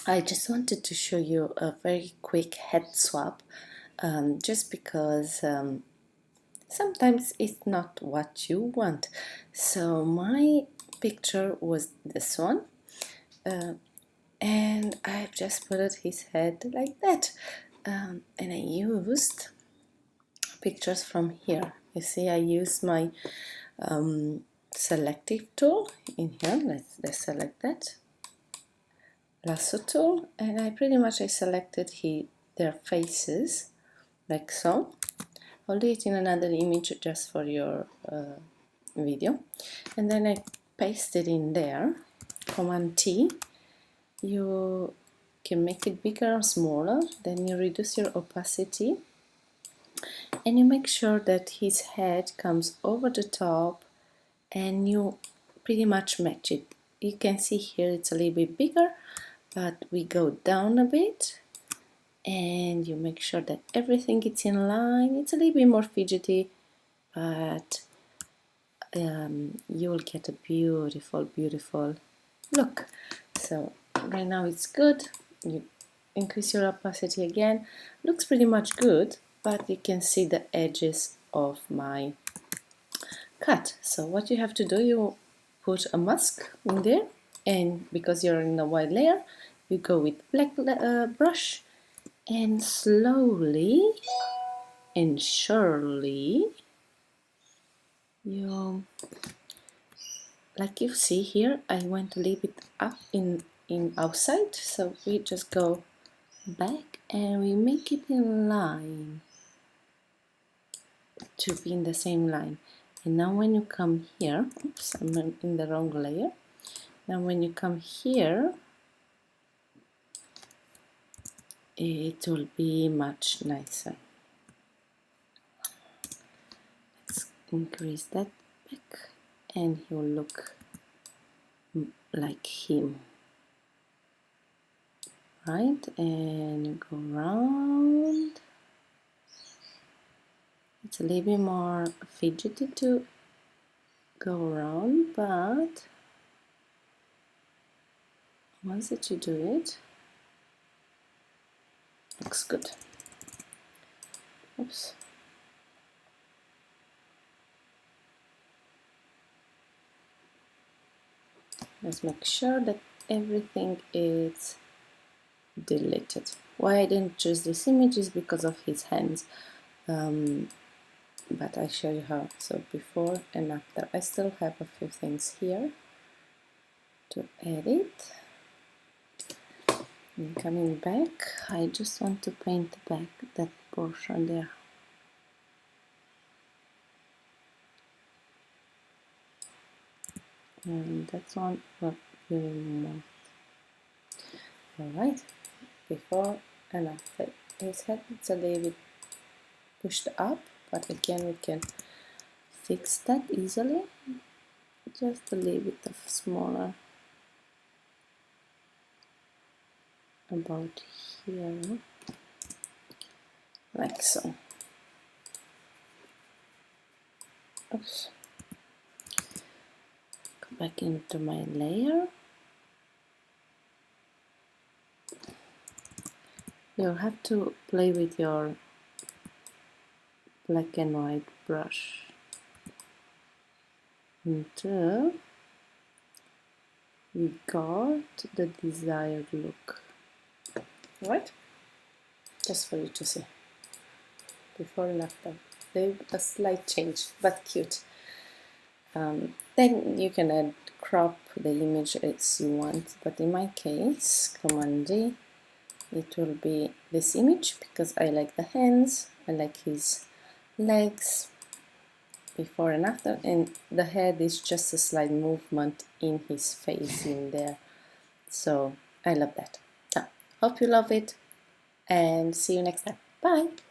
I just wanted to show you a very quick head swap, just because sometimes it's not what you want. So my picture was this one, and I've just put his head like that, and I used pictures from here. You see, I used my selective tool in here. Let's select that lasso tool, and I selected their faces like so. I'll do it in another image just for your video, and then I paste it in there. Command T. You can make it bigger or smaller, then you reduce your opacity, and you make sure that his head comes over the top, and you pretty much match it. You can see here it's a little bit bigger, but we go down a bit, and you make sure that everything is in line. It's a little bit more fidgety, but you will get a beautiful look. So right now it's good. You increase your opacity again. Looks pretty much good, but you can see the edges of my cut. So what you have to do, you put a mask in there, and because you're in a white layer, you go with black brush, and slowly and surely you, like you see here, I went a little bit up in outside, so we just go back and we make it in line to be in the same line. And now when you come here, oops, I'm in the wrong layer. Now when you come here, it will be much nicer. Let's increase that back, and he'll look like him. Right, and you go around. It's a little bit more fidgety to go around, but once that you do it, looks good. Oops. Let's make sure that everything is deleted. Why I didn't choose this image is because of his hands, but I show you how. So before and after. I still have a few things here to edit. And coming back, I just want to paint back that portion there. And that's one will be removed. Alright, before and after. His head is a little bit pushed up, but again we can fix that easily. Just a little bit of smaller about here, like so. Oops. Go back into my layer. You'll have to play with your black and white brush until we got the desired look. Right? Just for you to see. Before and after. There's a slight change, but cute. Then you can crop the image as you want, but in my case, Command D, it will be this image because I like the hands, I like his legs, before and after, and the head is just a slight movement in his face in there. So I love that. So, hope you love it, and see you next time. Bye!